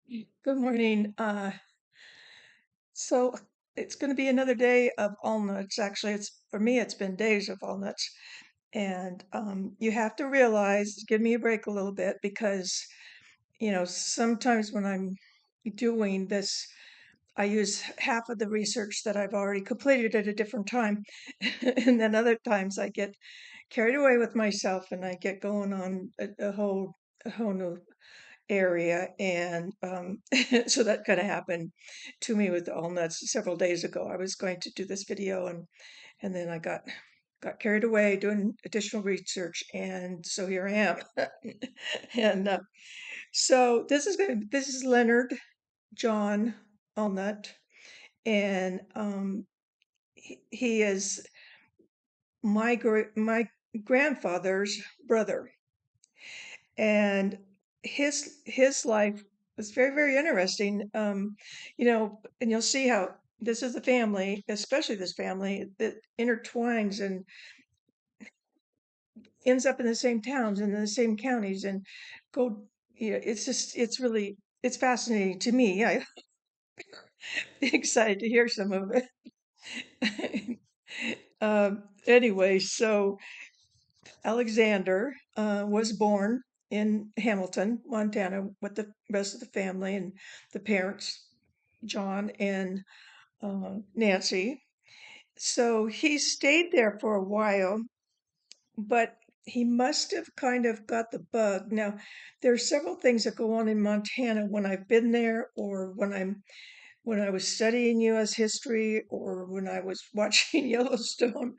Good morning. So it's going to be another day of Allnutts. Actually, it's for me, it's been days of Allnutts. And you have to realize, give me a break a little bit because, sometimes when I'm doing this, I use half of the research that I've already completed at a different time. And then other times I get carried away with myself and I get going on a whole new area. And so that kind of happened to me with the Allnuts several days ago. I was going to do this video and then I got carried away doing additional research, and so here I am. And so this is Leonard John Allnutt, and he is my grandfather's brother, and his life was very, very interesting. And you'll see how this is a family, especially this family, that intertwines and ends up in the same towns and in the same counties and go. It's really it's fascinating to me. I'm excited to hear some of it. Anyway, so Alexander was born in Hamilton, Montana, with the rest of the family and the parents, John and Nancy. So he stayed there for a while, but he must have kind of got the bug. Now, there are several things that go on in Montana when I've been there, or when I was studying U.S. history, or when I was watching Yellowstone,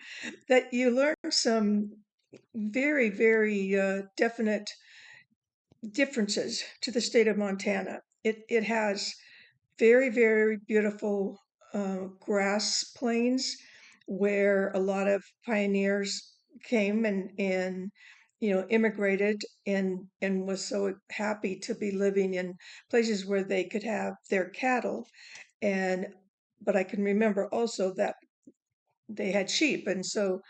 that you learn some very, very definite differences to the state of Montana. It has very, very beautiful grass plains where a lot of pioneers came and immigrated and was so happy to be living in places where they could have their cattle. And but I can remember also that they had sheep, and so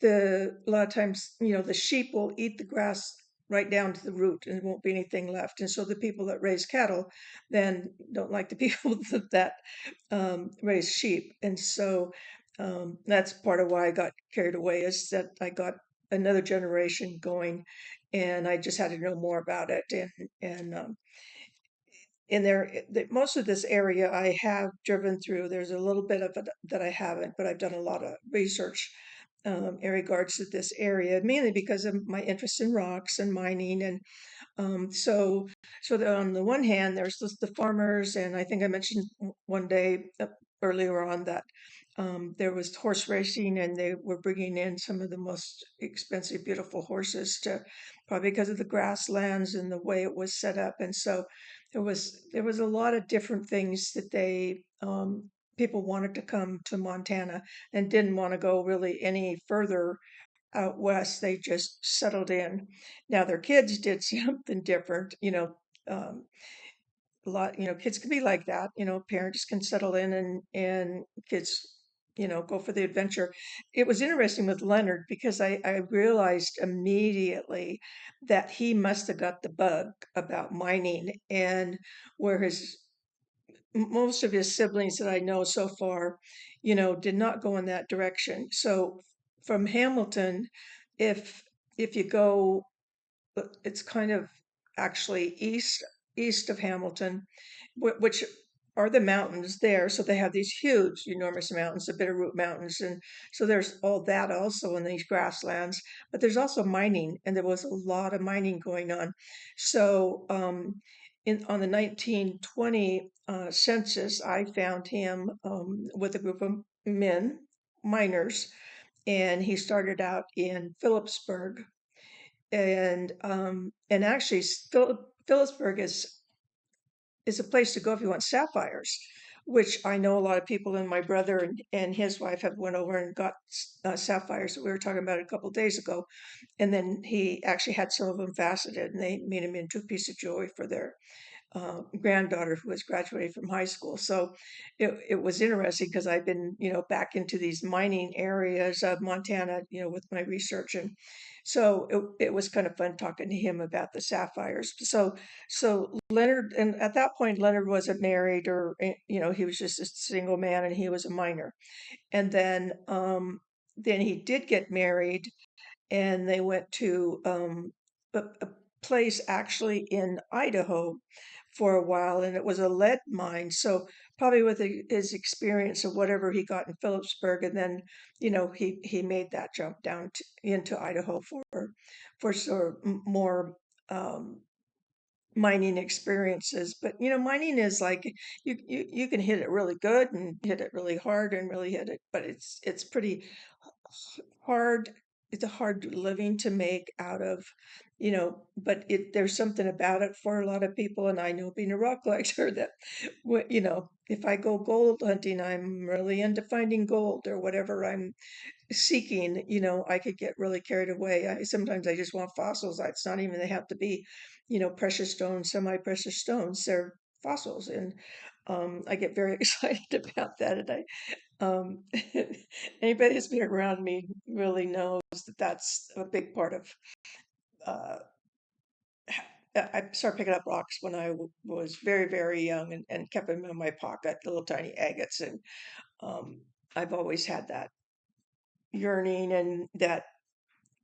a lot of times, the sheep will eat the grass right down to the root and there won't be anything left. And so the people that raise cattle then don't like the people that raise sheep. And so that's part of why I got carried away, is that I got another generation going and I just had to know more about it. And in there, most of this area I have driven through. There's a little bit of it that I haven't, but I've done a lot of research in regards to this area, mainly because of my interest in rocks and mining. And on the one hand, there's the farmers, and I think I mentioned one day earlier on that there was horse racing, and they were bringing in some of the most expensive, beautiful horses to probably because of the grasslands and the way it was set up. And so there was a lot of different things that people wanted to come to Montana and didn't want to go really any further out west. They just settled in. Now their kids did something different. Um, a lot, kids can be like that. Parents can settle in and kids, go for the adventure. It was interesting with Leonard because I realized immediately that he must have got the bug about mining, and where most of his siblings that I know so far, did not go in that direction. So from Hamilton, if if you go, it's kind of actually east of Hamilton, which are the mountains there. So they have these huge, enormous mountains, the Bitterroot Mountains, and so there's all that also in these grasslands. But there's also mining, and there was a lot of mining going on. So on the 1920 census, I found him with a group of men, miners, and he started out in Phillipsburg, and actually Phillipsburg is a place to go if you want sapphires, which I know a lot of people, and my brother and his wife have went over and got sapphires that we were talking about a couple days ago. And then he actually had some of them faceted, and they made them into a piece of jewelry for their granddaughter who was graduating from high school. So it was interesting because I've been, back into these mining areas of Montana, with my research. And So it was kind of fun talking to him about the sapphires. So Leonard, and at that point, Leonard wasn't married or, he was just a single man and he was a minor. And then he did get married and they went to a place actually in Idaho for a while, and it was a lead mine. So probably with his experience of whatever he got in Phillipsburg, and then he made that jump down into Idaho for sort of more um, mining experiences. But mining is like you can hit it really good and hit it really hard and really hit it, but it's pretty hard. It's a hard living to make out of, but there's something about it for a lot of people. And I know being a rock collector that, if I go gold hunting, I'm really into finding gold or whatever I'm seeking, I could get really carried away. Sometimes I just want fossils. It's not even, they have to be, precious stones, semi-precious stones. They're fossils. And I get very excited about that. And um, anybody that's been around me really knows that that's a big part of. Uh, I started picking up rocks when I was very, very young and kept them in my pocket, little tiny agates. And um, I've always had that yearning and that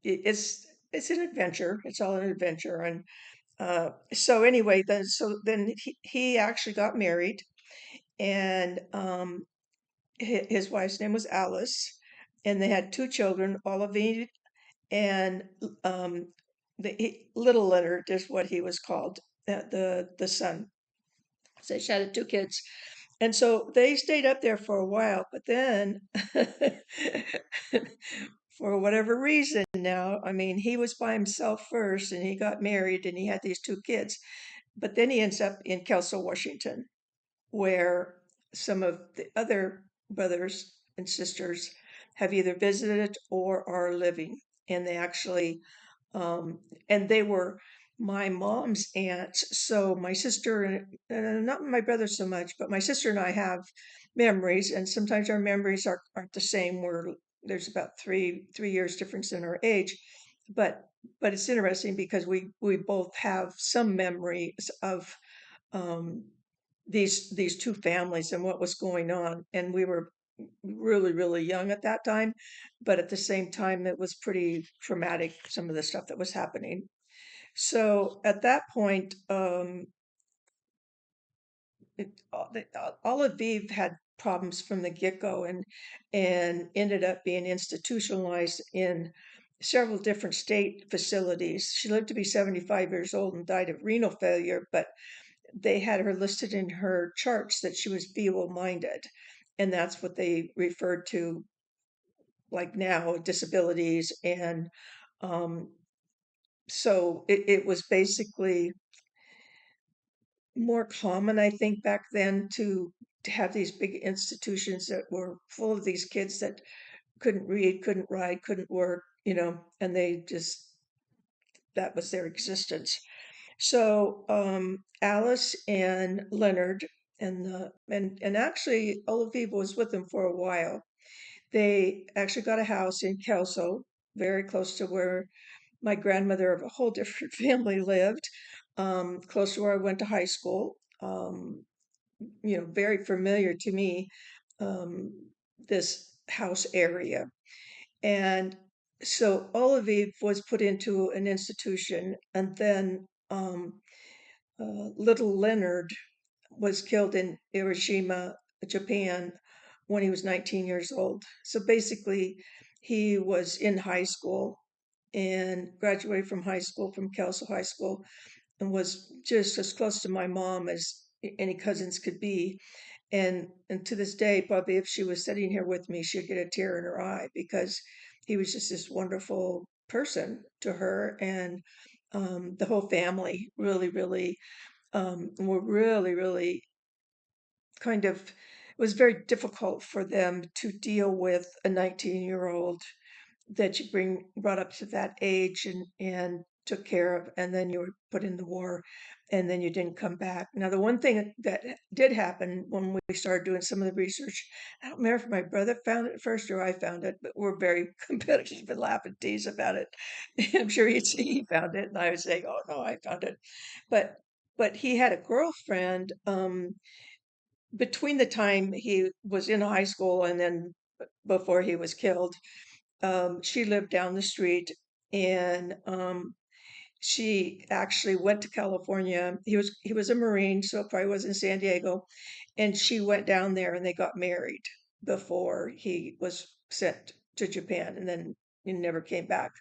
it's an adventure. It's all an adventure. And so anyway, then he actually got married, and his wife's name was Alice, and they had two children, Olivine and little Leonard is what he was called, the son. So she had two kids, and so they stayed up there for a while. But then, for whatever reason, now I mean, he was by himself first, and he got married, and he had these two kids. But then he ends up in Kelso, Washington, where some of the other brothers and sisters have either visited or are living. And they actually, and they were my mom's aunts. So my sister and not my brother so much, but my sister and I have memories, and sometimes our memories aren't the same. There's about three years difference in our age, but it's interesting because we both have some memories of um, these two families and what was going on. And we were really, really young at that time, but at the same time, it was pretty traumatic, some of the stuff that was happening. So at that point, all of Vive had problems from the get-go and ended up being institutionalized in several different state facilities. She lived to be 75 years old and died of renal failure, but they had her listed in her charts that she was feeble-minded, and that's what they referred to like now, disabilities. And um, so it was basically more common, I think, back then to have these big institutions that were full of these kids that couldn't read, couldn't write, couldn't work, and they just, that was their existence. So Alice and Leonard and actually Olaviva was with them for a while. They actually got a house in Kelso, very close to where my grandmother of a whole different family lived, close to where I went to high school. Very familiar to me, um, this house area. And so Olaviv was put into an institution, and then little Leonard was killed in Hiroshima, Japan, when he was 19 years old. So basically, he was in high school and graduated from high school, from Kelso High School, and was just as close to my mom as any cousins could be. And to this day, probably if she was sitting here with me, she'd get a tear in her eye because he was just this wonderful person to her. And the whole family really, really were really, really kind of, it was very difficult for them to deal with a 19-year-old that you brought up to that age, and took care of, and then you were put in the war, and then you didn't come back. Now, the one thing that did happen when we started doing some of the research, I don't remember if my brother found it first or I found it, but we're very competitive and laugh and tease about it. I'm sure he found it, and I would say, "Oh no, I found it," but he had a girlfriend between the time he was in high school and then before he was killed. She lived down the street, and she actually went to California. He was a Marine, so it probably was in San Diego, and she went down there and they got married before he was sent to Japan, and then he never came back.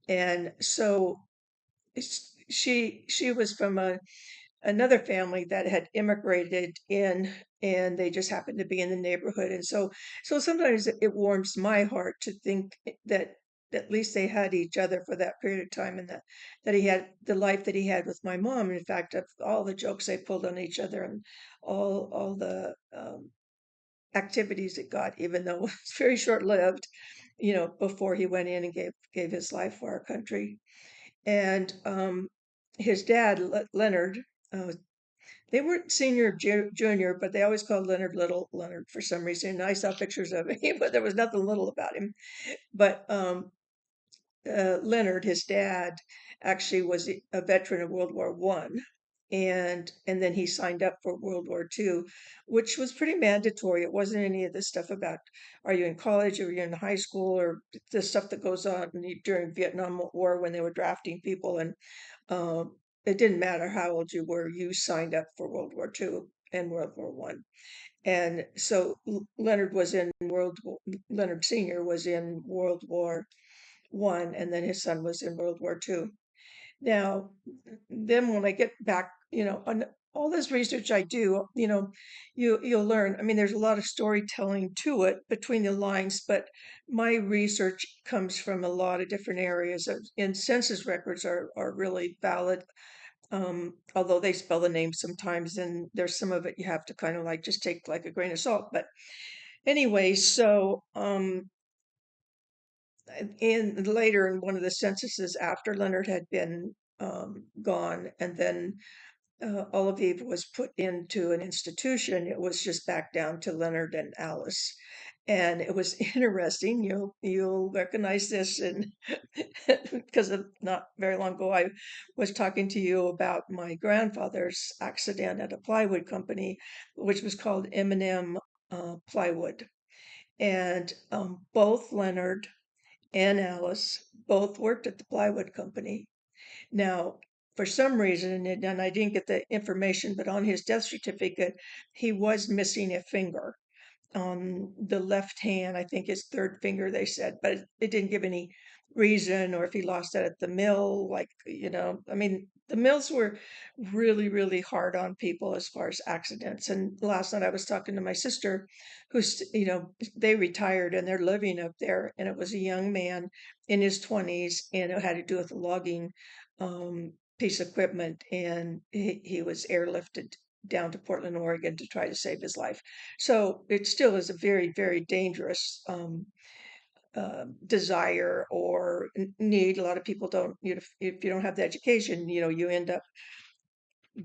And so she was from another family that had immigrated in, and they just happened to be in the neighborhood. And so sometimes it warms my heart to think that at least they had each other for that period of time, and that he had the life that he had with my mom. In fact, of all the jokes they pulled on each other, and all the activities it got, even though it was very short lived, before he went in and gave his life for our country. And his dad, Leonard, uh, they weren't senior, junior, but they always called Leonard Little Leonard for some reason. And I saw pictures of him, but there was nothing little about him. But Leonard, his dad, actually was a veteran of World War I, and then he signed up for World War II, which was pretty mandatory. It wasn't any of the stuff about are you in college or you're in high school, or the stuff that goes on during Vietnam War when they were drafting people. And it didn't matter how old you were, you signed up for World War II and World War I. And so Leonard Senior was in World War I, and then his son was in World War II. Now, then when I get back, on all this research I do, you'll learn. I mean, there's a lot of storytelling to it between the lines, but my research comes from a lot of different areas. And census records are really valid, although they spell the name sometimes, and there's some of it you have to kind of like just take like a grain of salt. But anyway, so in later in one of the censuses after Leonard had been gone, and then Olive was put into an institution, it was just back down to Leonard and Alice. And it was interesting. You'll recognize this, and because of not very long ago, I was talking to you about my grandfather's accident at a plywood company, which was called M&M Plywood. And both Leonard and Alice both worked at the plywood company. Now, for some reason, and I didn't get the information, but on his death certificate, he was missing a finger on the left hand, I think his third finger, they said, but it didn't give any reason, or if he lost that at the mill. Like, I mean, the mills were really, really hard on people as far as accidents. And last night I was talking to my sister, who's, they retired and they're living up there, and it was a young man in his 20s, and it had to do with a logging piece of equipment, and he was airlifted down to Portland, Oregon, to try to save his life. So it still is a very, very dangerous desire or need. A lot of people don't, if you don't have the education, you end up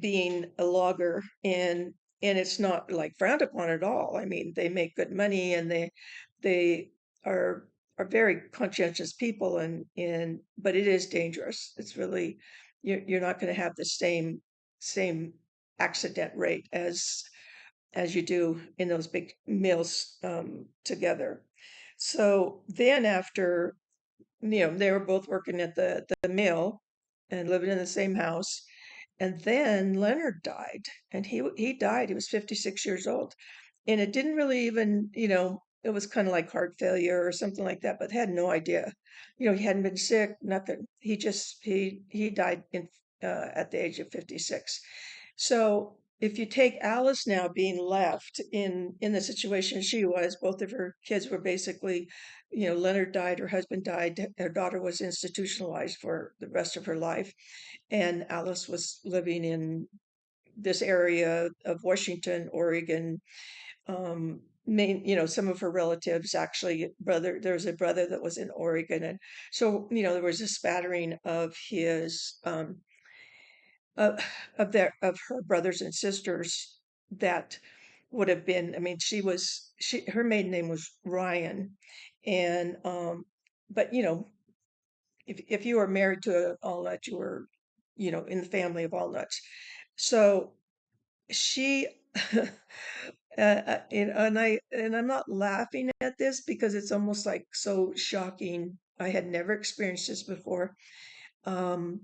being a logger, and it's not like frowned upon at all. I mean, they make good money, and they are very conscientious people, and but it is dangerous. It's really, you're not going to have the same accident rate as you do in those big mills together. So then after, they were both working at the mill and living in the same house. And then Leonard died, and he died. He was 56 years old, and it didn't really even, it was kind of like heart failure or something like that, but had no idea. He hadn't been sick, nothing. He died at the age of 56. So if you take Alice now being left in the situation she was, both of her kids were basically, Leonard died, her husband died, her daughter was institutionalized for the rest of her life, and Alice was living in this area of Washington, Oregon, some of her relatives actually there was a brother that was in Oregon. And so, there was a spattering of his, uh, of her brothers and sisters that would have been, I mean, her maiden name was Ryan. And, but, if you were married to an Allnut, you were, in the family of Allnuts. So she, and I'm not laughing at this because it's almost like so shocking. I had never experienced this before, um,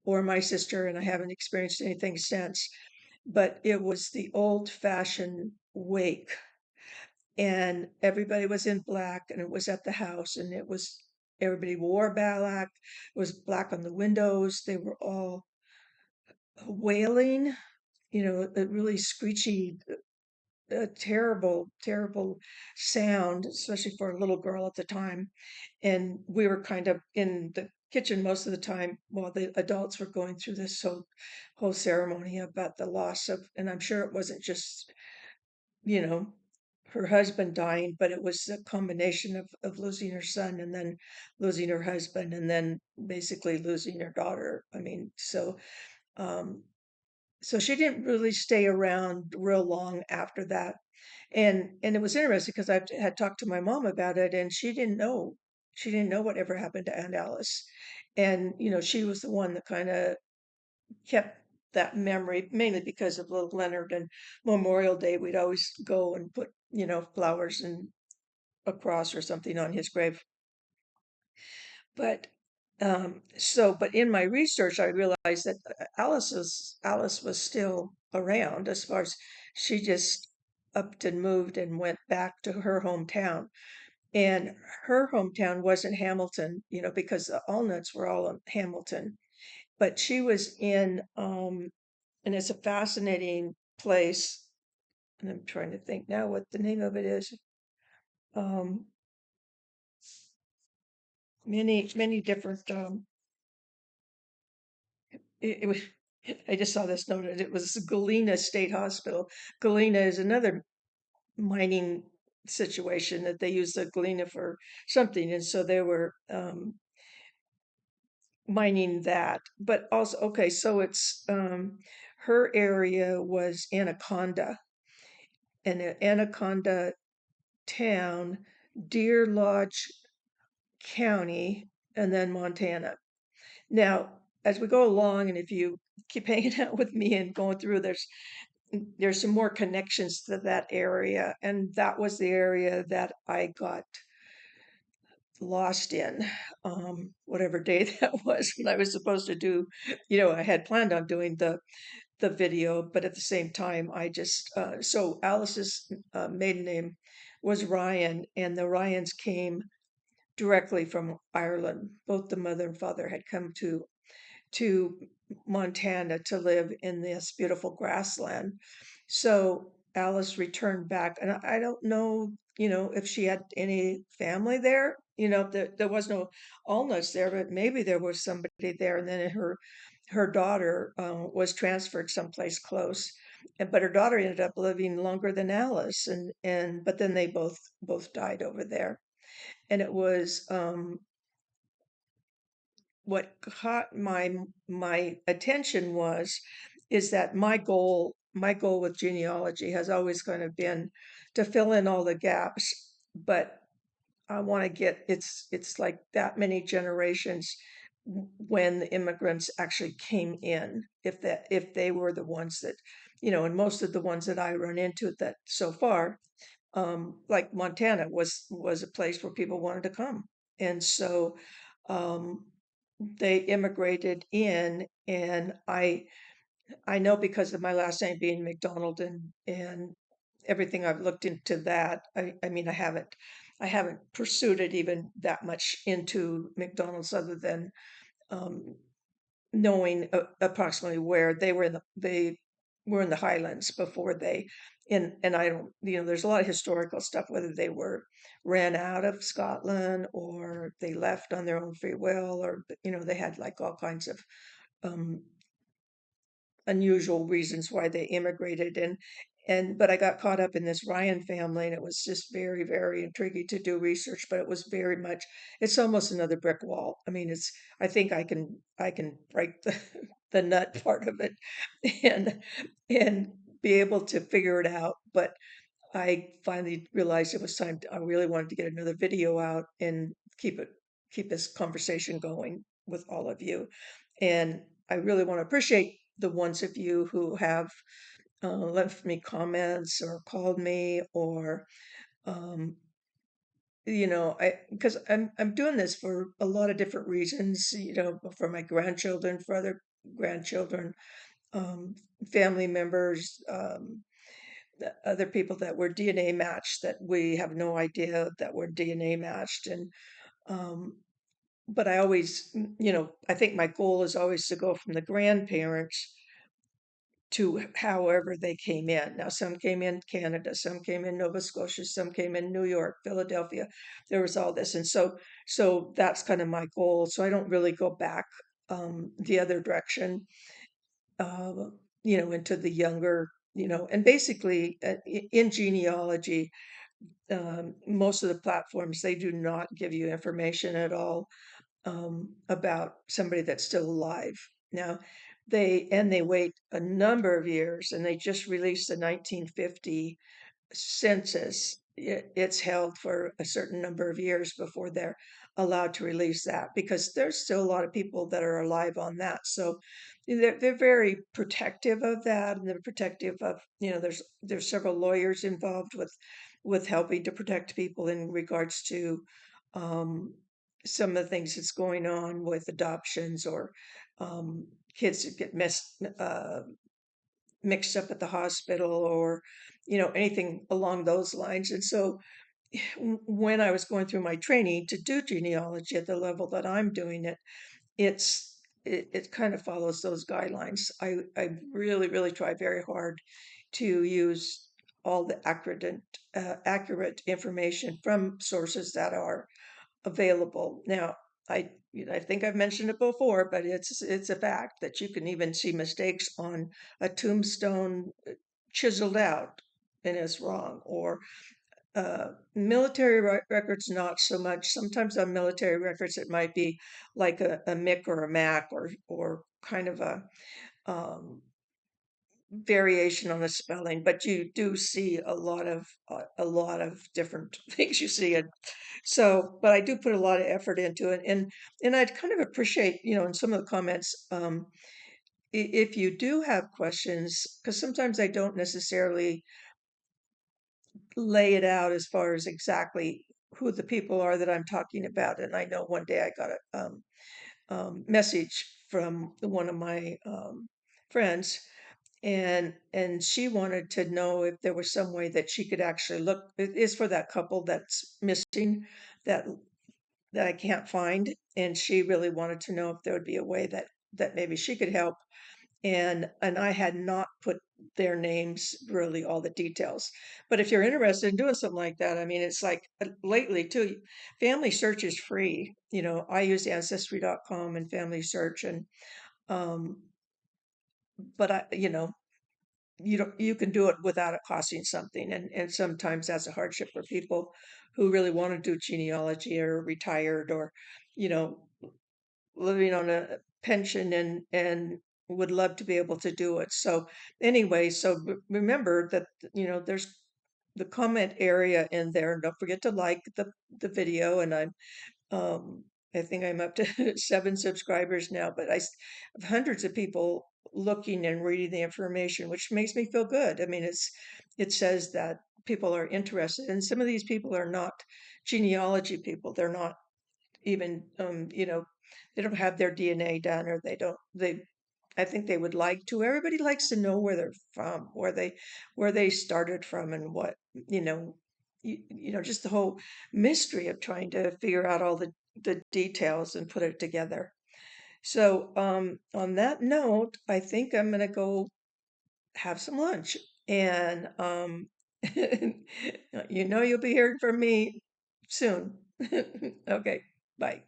or my sister, and I haven't experienced anything since. But it was the old-fashioned wake, and everybody was in black, and it was at the house, and everybody wore black. It was black on the windows. They were all wailing, a really screechy, a terrible, terrible sound, especially for a little girl at the time. And we were kind of in the kitchen most of the time while the adults were going through this whole ceremony about the loss of, and I'm sure it wasn't just, you know, her husband dying, but it was a combination of losing her son and then losing her husband and then basically losing her daughter. I mean, um, so she didn't really stay around real long after that. And it was interesting because I had talked to my mom about it, and she didn't know whatever happened to Aunt Alice. And she was the one that kind of kept that memory, mainly because of little Leonard. And Memorial Day, we'd always go and put flowers and a cross or something on his grave. But but in my research, I realized that Alice was still around, as far as she just upped and moved and went back to her hometown. And her hometown wasn't Hamilton, because the Allnutts were all in Hamilton. But she was and it's a fascinating place. And I'm trying to think now what the name of it is. Um, many different. It was. I just saw this noted. It was Galena State Hospital. Galena is another mining situation that they use the Galena for something, and so they were mining that. But also, okay, so it's her area was Anaconda, and Anaconda town, Deer Lodge County, and then Montana. Now, as we go along, and if you keep hanging out with me and going through, there's some more connections to that area, and that was the area that I got lost in, whatever day that was when I was supposed to do. I had planned on doing the video, but at the same time, I just so Alice's maiden name was Ryan, and the Ryans came directly from Ireland. Both the mother and father had come to Montana to live in this beautiful grassland. So Alice returned back, and I don't know, if she had any family there. There was no Allnutts there, but maybe there was somebody there. And then her daughter was transferred someplace close, but her daughter ended up living longer than Alice, and but then they both died over there. And it was what caught my attention is that my goal with genealogy has always kind of been to fill in all the gaps, but I want to get it's like that many generations when the immigrants actually came in, if they were the ones that, and most of the ones that I run into that so far, like Montana was a place where people wanted to come. And so um, they immigrated in, and I know because of my last name being McDonald, and everything I've looked into that. I mean, I haven't pursued it even that much into McDonald's, other than um, knowing approximately where they were in the Highlands before and I don't, there's a lot of historical stuff, whether they were ran out of Scotland or they left on their own free will, or they had like all kinds of um, unusual reasons why they immigrated. but I got caught up in this Ryan family, and it was just very, very intriguing to do research, but it was very much, it's almost another brick wall. I mean, I think I can break the nut part of it and and be able to figure it out. But I finally realized it was time. I really wanted to get another video out and keep this conversation going with all of you. And I really want to appreciate the ones of you who have left me comments or called me or um, because I'm doing this for a lot of different reasons, for my grandchildren, for other grandchildren, um, family members, other people that were DNA matched that we have no idea that we're DNA matched. And um, but I always, I think my goal is always to go from the grandparents to however they came in. Now, some came in Canada, some came in Nova Scotia, some came in New York, Philadelphia. There was all this, and so that's kind of my goal. So I don't really go back the other direction, uh, into the younger, and basically in genealogy, most of the platforms, they do not give you information at all about somebody that's still alive. Now, they wait a number of years, and they just released the 1950 census. It's held for a certain number of years before they're allowed to release that, because there's still a lot of people that are alive on that. So they're very protective of that, and they're protective of, there's several lawyers involved with helping to protect people in regards to um, some of the things that's going on with adoptions, or kids that get mixed up at the hospital, or anything along those lines. And so when I was going through my training to do genealogy at the level that I'm doing it, it kind of follows those guidelines. I really, really try very hard to use all the accurate information from sources that are available. Now, I think I've mentioned it before, but it's a fact that you can even see mistakes on a tombstone chiseled out, and it's wrong. Or military records, not so much. Sometimes on military records, it might be like a Mick or a Mac, or kind of um, variation on the spelling, but you do see a lot of different things you see. And so, but I do put a lot of effort into it, and I'd kind of appreciate, in some of the comments, if you do have questions, because sometimes I don't necessarily lay it out as far as exactly who the people are that I'm talking about. And I know one day I got a message from one of my friends, and she wanted to know if there was some way that she could actually look. It is for that couple that's missing, that that I can't find, and she really wanted to know if there would be a way that maybe she could help. And I had not put their names, really all the details. But if you're interested in doing something like that, I mean, it's like lately too, Family Search is free. I use ancestry.com and Family Search, and um, but you can do it without it costing something, and sometimes that's a hardship for people who really want to do genealogy, or retired, or you know living on a pension, and would love to be able to do it. So anyway, so remember that there's the comment area in there. Don't forget to like the video. And um, I think I'm up to 7 subscribers now, but have hundreds of people looking and reading the information, which makes me feel good. I mean, it says that people are interested, and some of these people are not genealogy people. They're not even, they don't have their DNA done, or I think they would like to. Everybody likes to know where they're from, where they started from, and what, just the whole mystery of trying to figure out all the details and put it together. So, on that note, I think I'm gonna go have some lunch, and you'll be hearing from me soon. Okay, bye.